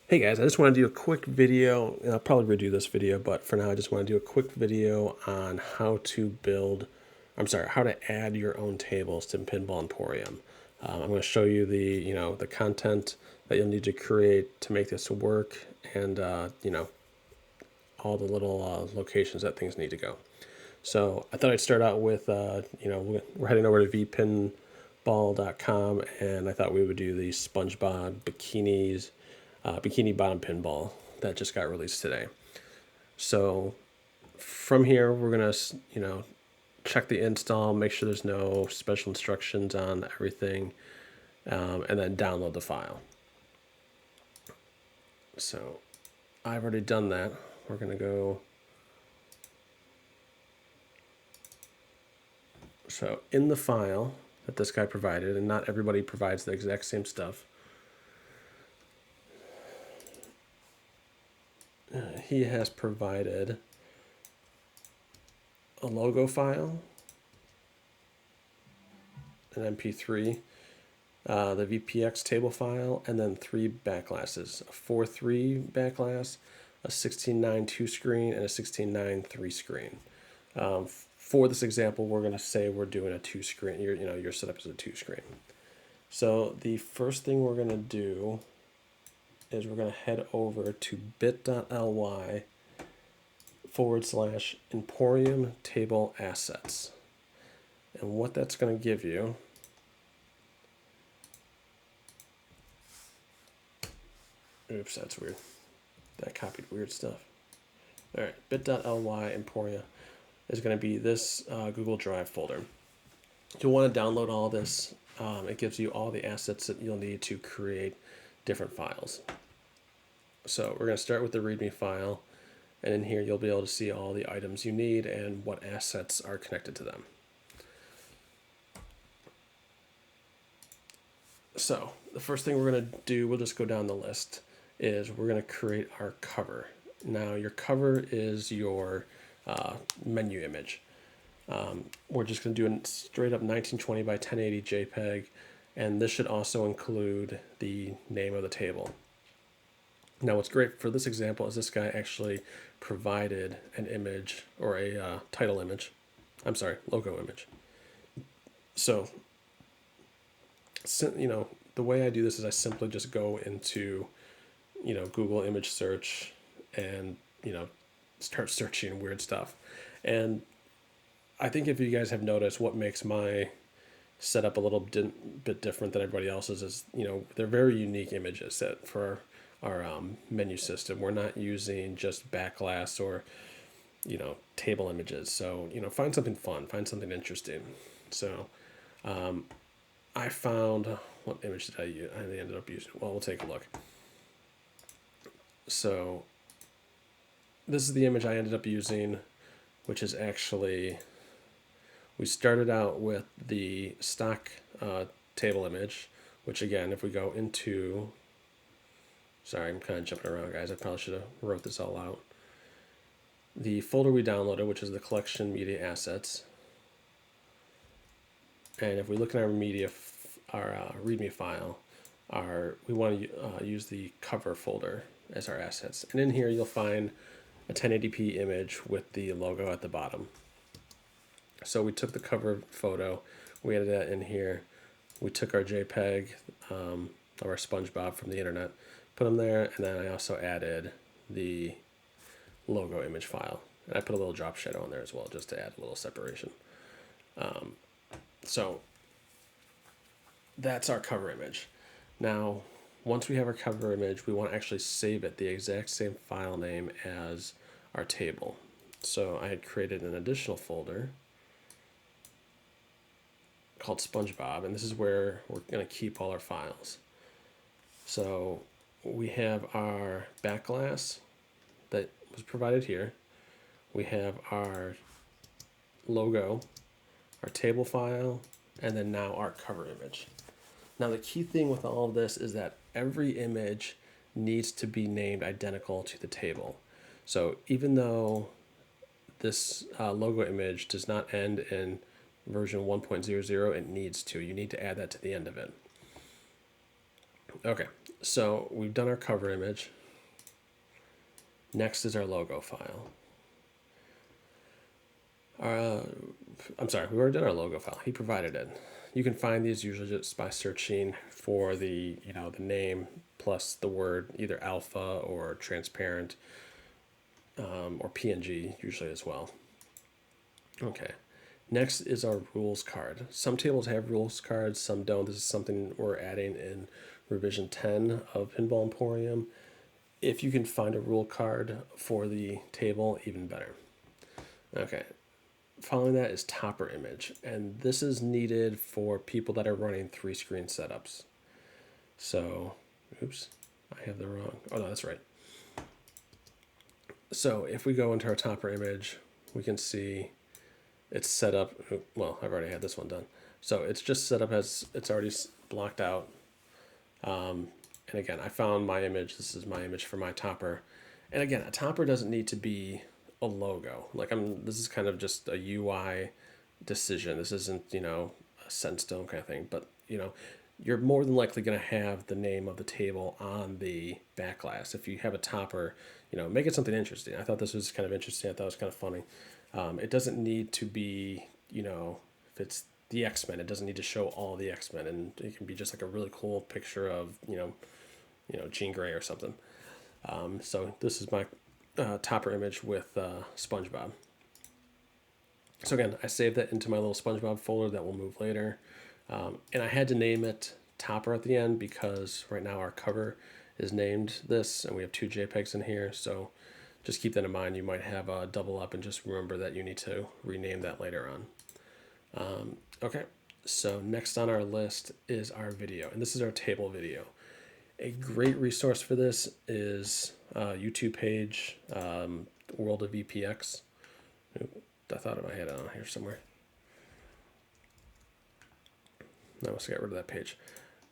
Hey guys, I just want to do a quick video, and I'll probably redo this video, but for now I just want to do a quick video on how to how to add your own tables to Pinball Emporium. I'm going to show you the content that you'll need to create to make this work, and all the little locations that things need to go. So I thought I'd start out with, we're heading over to vpinball.com, and I thought we would do the SpongeBob Bikini Bottom Pinball that just got released today. So from here, we're gonna, check the install, make sure there's no special instructions on everything, and then download the file. So I've already done that. We're gonna go. So in the file that this guy provided, and not everybody provides the exact same stuff, he has provided a logo file, an MP3, the VPX table file, and then 3 backglasses: a 4:3 backglass, a 16:9 2-screen, and a 16:9 3-screen. For this example, we're going to say we're doing a 2-screen. Your setup is a 2-screen. So the first thing we're going to do is we're going to head over to bit.ly/Emporium table assets. And what that's going to give you oops, that's weird. That copied weird stuff. All right, bit.ly Emporium is going to be this Google Drive folder. You'll want to download all this. It gives you all the assets that you'll need to create different files. So we're going to start with the README file, and in here you'll be able to see all the items you need and what assets are connected to them. So the first thing we're going to do, we'll just go down the list, is we're going to create our cover. Now your cover is your menu image. We're just going to do a straight up 1920 by 1080 JPEG, and this should also include the name of the table. Now what's great for this example is this guy actually provided an image, or a title image. I'm sorry, logo image. So, the way I do this is I simply just go into, Google image search and, start searching weird stuff. And I think if you guys have noticed, what makes my setup a little bit different than everybody else's is, they're very unique images that for our menu system. We're not using just backglass or, table images. So, find something fun, find something interesting. So I found, what image did I use? I ended up using, well, we'll take a look. So this is the image I ended up using, which is actually, we started out with the stock table image, which again, if we go into, sorry, I'm kind of jumping around, guys. I probably should have wrote this all out. The folder we downloaded, which is the collection media assets. And if we look at our README file, we want to use the cover folder as our assets. And in here, you'll find a 1080p image with the logo at the bottom. So we took the cover photo, we added that in here. We took our JPEG of our SpongeBob from the internet, put them there, and then I also added the logo image file. And I put a little drop shadow on there as well, just to add a little separation. So that's our cover image. Now, once we have our cover image, we want to actually save it the exact same file name as our table. So I had created an additional folder called SpongeBob, and this is where we're going to keep all our files. So we have our backglass that was provided here. We have our logo, our table file, and then now our cover image. Now the key thing with all of this is that every image needs to be named identical to the table. So even though this logo image does not end in version 1.00, it needs to. You need to add that to the end of it. Okay, So we've done our cover image. Next is our logo file. I'm sorry, we already did our logo file. He provided it. You can find these usually just by searching for the name plus the word either alpha or transparent or PNG usually as well. Okay. Next is our rules card. Some tables have rules cards, some don't. This is something we're adding in revision 10 of Pinball Emporium. If you can find a rule card for the table, even better. Okay. Following that is topper image, and this is needed for people that are running 3-screen setups. So, oops, I have the wrong, oh no, that's right. So if we go into our topper image, we can see it's set up, well, I've already had this one done. So it's just set up as, it's already blocked out. And again, I found my image, this is my image for my topper. And again, a topper doesn't need to be a logo. Like this is kind of just a UI decision. This isn't, a set in stone kind of thing, but you're more than likely going to have the name of the table on the backglass. If you have a topper, make it something interesting. I thought this was kind of interesting. I thought it was kind of funny. It doesn't need to be, if it's the X-Men, it doesn't need to show all the X-Men, and it can be just like a really cool picture of, Jean Grey or something. So this is my topper image with SpongeBob. So again, I saved that into my little SpongeBob folder that we'll move later. And I had to name it topper at the end because right now our cover is named this, and we have 2 JPEGs in here. So just keep that in mind. You might have a double up, and just remember that you need to rename that later on. Okay, so next on our list is our video, and this is our table video. A great resource for this is YouTube page, World of VPX. I thought I had it on here somewhere. I must have got rid of that page.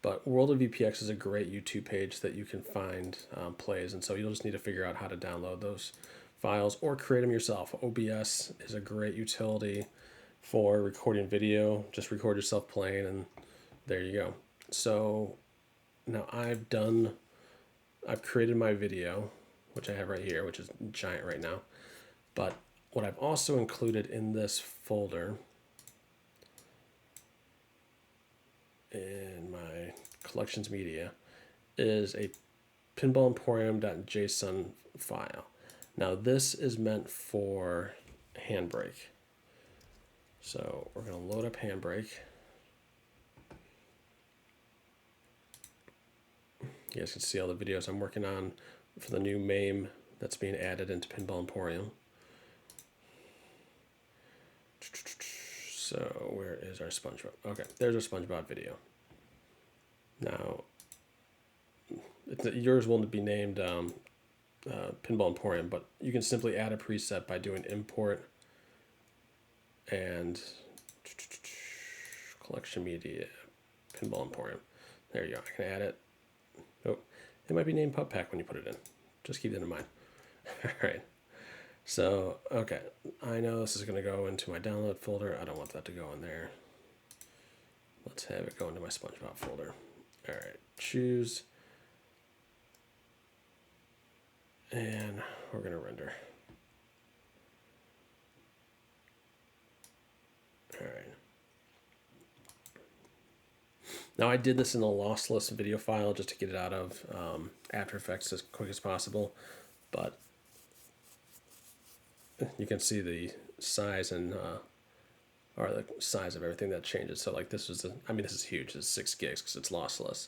But World of VPX is a great YouTube page that you can find plays, and so you'll just need to figure out how to download those files or create them yourself. OBS is a great utility for recording video. Just record yourself playing, and there you go. So now I've created my video, which I have right here, which is giant right now. But what I've also included in this folder in my collections media is a pinballemporium.json file. Now this is meant for Handbrake. So we're going to load up Handbrake. You guys can see all the videos I'm working on for the new MAME that's being added into Pinball Emporium. So where is our SpongeBob? Okay, there's our SpongeBob video. Now, yours will be named Pinball Emporium, but you can simply add a preset by doing import and collection media, Pinball Emporium. There you go. I can add it. Oh, it might be named Pup Pack when you put it in. Just keep that in mind. All right. So, okay, I know this is going to go into my download folder. I don't want that to go in there. Let's have it go into my SpongeBob folder. All right, choose. And we're going to render. All right. Now I did this in a lossless video file just to get it out of After Effects as quick as possible, but you can see the size and or the size of everything that changes. So like this is this is huge. It's 6 gigs because it's lossless,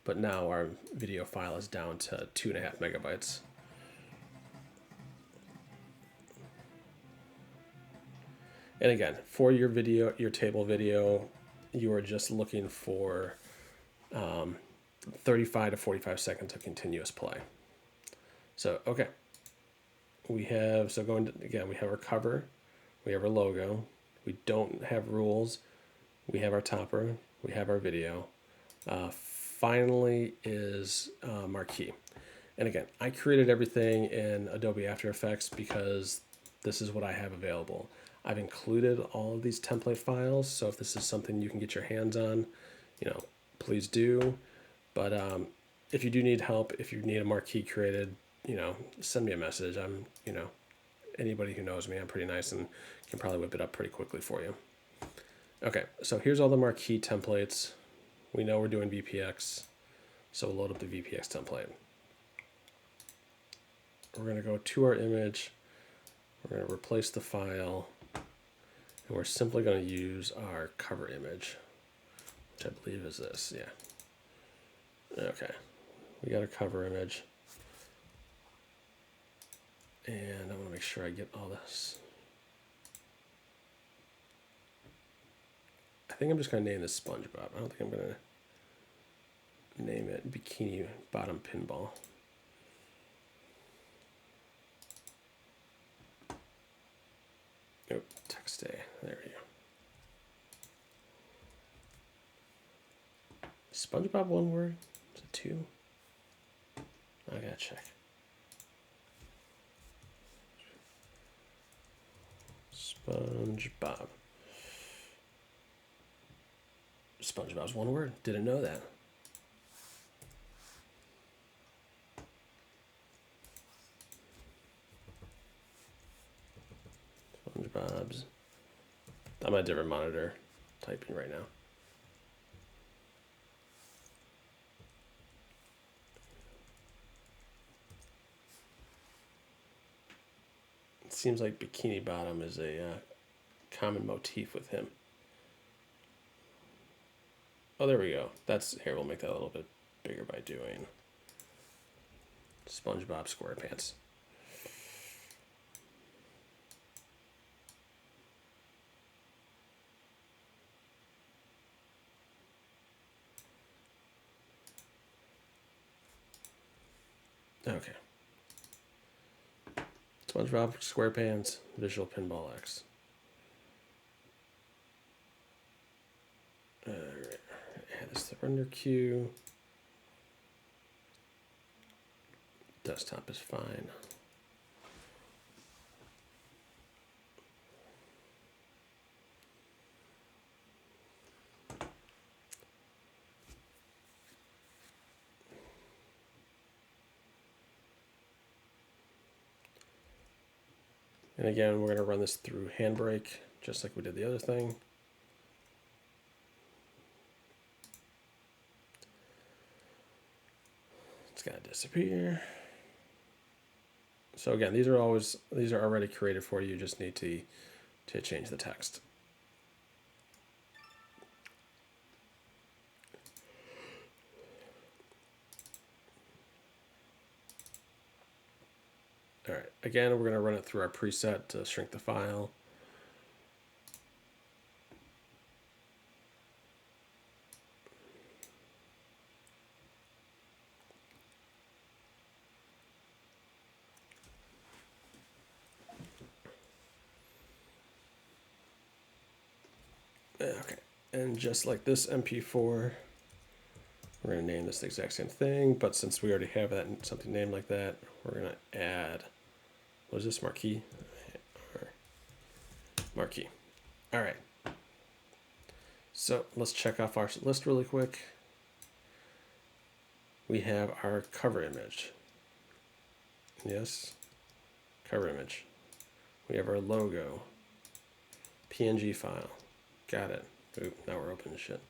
but now our video file is down to 2.5 megabytes. And again, for your video, your table video, you are just looking for 35 to 45 seconds of continuous play. So, okay. We have, so going to, again, we have our cover, we have our logo, we don't have rules, we have our topper, we have our video. Finally is marquee. And again, I created everything in Adobe After Effects because this is what I have available. I've included all of these template files, so if this is something you can get your hands on, please do. But if you do need help, if you need a marquee created, send me a message. I'm, anybody who knows me, I'm pretty nice and can probably whip it up pretty quickly for you. Okay, so here's all the marquee templates. We know we're doing VPX, so we'll load up the VPX template. We're going to go to our image. We're going to replace the file, and we're simply going to use our cover image, which I believe is this. Yeah. Okay, we got a cover image. And I want to make sure I get all this. I think I'm just going to name this SpongeBob. I don't think I'm going to name it Bikini Bottom Pinball. Oh, text A. There we go. SpongeBob one word? Is it two? I gotta check. SpongeBob. SpongeBob's one word. Didn't know that. SpongeBob's. I'm on a different monitor typing right now. It seems like Bikini Bottom is a common motif with him. Oh, there we go. That's here. We'll make that a little bit bigger by doing SpongeBob SquarePants. Okay. SpongeBob SquarePants Visual Pinball X. All right. Add this to the render queue. Desktop is fine. And again, we're going to run this through Handbrake, just like we did the other thing. It's got to disappear. So again, these are already created for you. You just need to change the text. All right, again, we're going to run it through our preset to shrink the file. Okay, and just like this MP4, we're going to name this the exact same thing, but since we already have that something named like that, we're going to add, what is this, marquee? Marquee. All right. So let's check off our list really quick. We have our cover image. Yes, cover image. We have our logo, PNG file. Got it. Oop, now we're opening shit.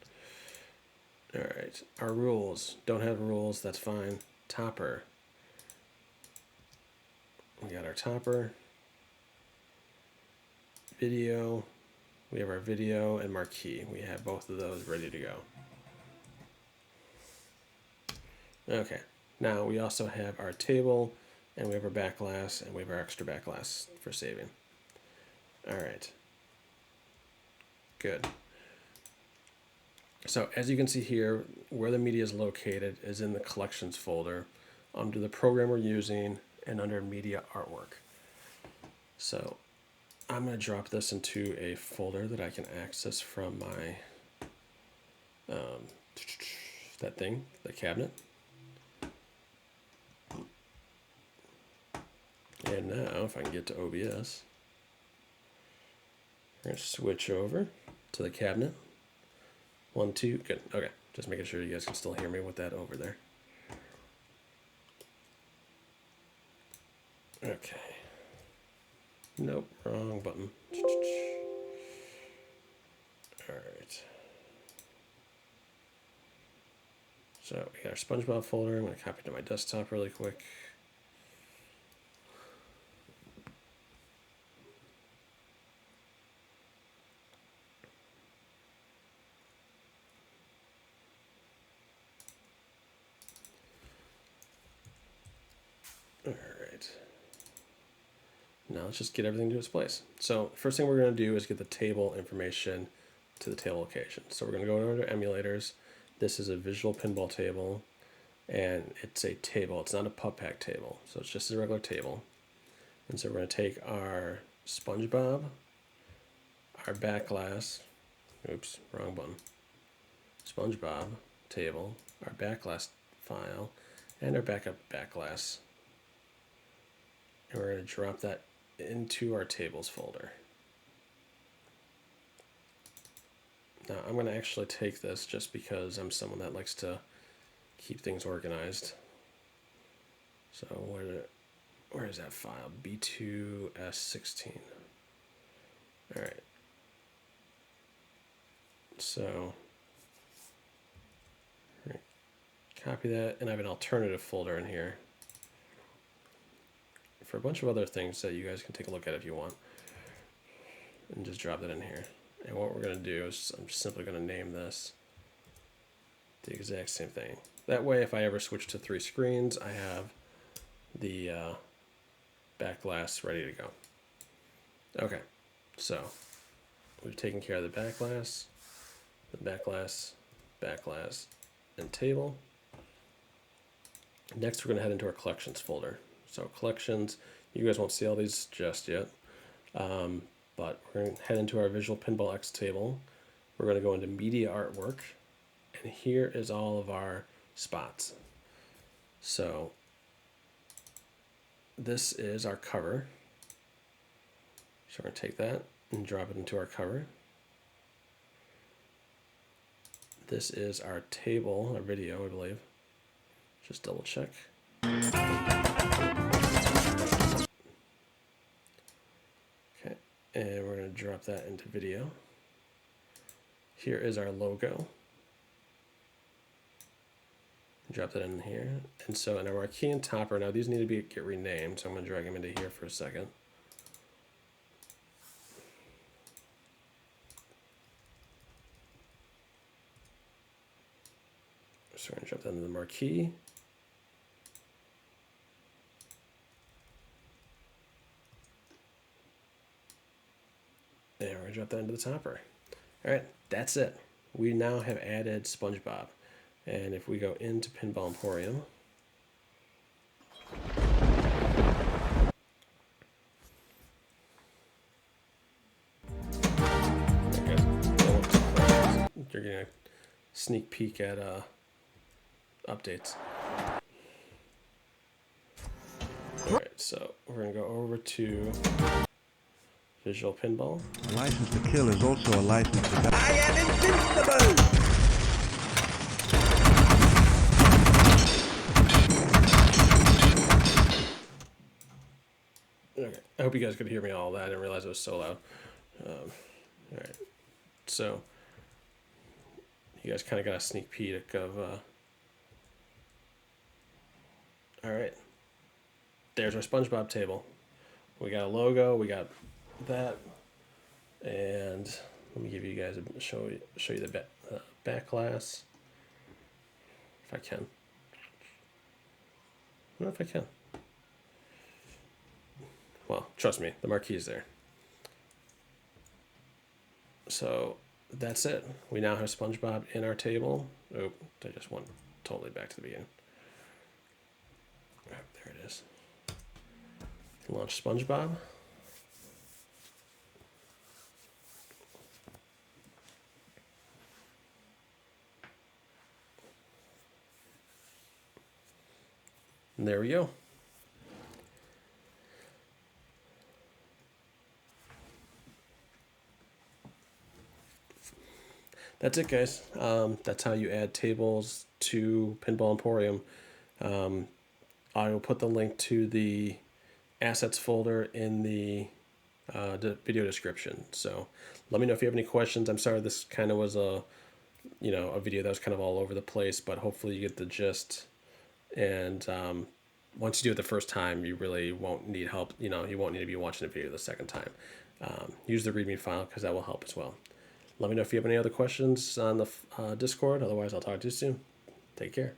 All right, our rules. Don't have rules, that's fine. Topper. We got our topper. Video. We have our video and marquee. We have both of those ready to go. Okay, now we also have our table, and we have our backglass, and we have our extra backglass for saving. All right. Good. So as you can see here, where the media is located is in the collections folder under the program we're using and under media artwork. So I'm going to drop this into a folder that I can access from my, that thing, the cabinet. And now if I can get to OBS, we're going to switch over to the cabinet. 1, 2, good. Okay, just making sure you guys can still hear me with that over there. Okay. Nope, wrong button. All right. So we got our SpongeBob folder. I'm going to copy it to my desktop really quick. All right. Now let's just get everything to its place. So first thing we're going to do is get the table information to the table location. So we're going to go over to emulators. This is a visual pinball table, and it's a table. It's not a pup pack table, so it's just a regular table. And so we're going to take our SpongeBob, our backglass, oops, wrong button, SpongeBob table, our backglass file, and our backup backglass. And we're going to drop that into our tables folder. Now I'm going to actually take this just because I'm someone that likes to keep things organized. So where is that file? B2S16. All right. So copy that, and I have an alternative folder in here for a bunch of other things that you guys can take a look at if you want, and just drop that in here. And what we're going to do is I'm just simply going to name this the exact same thing. That way, if I ever switch to 3 screens, I have the backglass ready to go. Okay, so we've taken care of the backglass, backglass, and table. Next, we're going to head into our collections folder. So collections, you guys won't see all these just yet, but we're going to head into our Visual Pinball X table. We're going to go into Media Artwork, and here is all of our spots. So this is our cover. So we're going to take that and drop it into our cover. This is our table, our video, I believe. Just double check. Okay, and we're going to drop that into video. Here is our logo. Drop that in here. And so in our marquee and topper, now these need to get renamed, so I'm going to drag them into here for a second. So we're going to drop that into the marquee. And we're going to drop that into the topper. All right, that's it. We now have added SpongeBob. And if we go into Pinball Emporium, you're getting a sneak peek at updates. All right, so we're going to go over to Visual Pinball. A license to kill is also a license to die. I am invincible! Okay, I hope you guys could hear me all that. I didn't realize it was so loud. All right, so you guys kind of got a sneak peek of. All right, there's our SpongeBob table. We got a logo. We got that, and let me give you guys show you the backglass if I can. I don't know if I can. Well, trust me, the marquee is there. So that's it. We now have SpongeBob in our table. Oh, I just went totally back to the beginning. Oh, there it is. Launch SpongeBob. And there we go. That's it, guys. That's how you add tables to Pinball Emporium. I will put the link to the assets folder in the video description. So let me know if you have any questions. I'm sorry this kind of was a video that was kind of all over the place, but hopefully you get the gist. And once you do it the first time, you really won't need help. You won't need to be watching the video the second time. Use the README file because that will help as well. Let me know if you have any other questions on the Discord. Otherwise, I'll talk to you soon. Take care.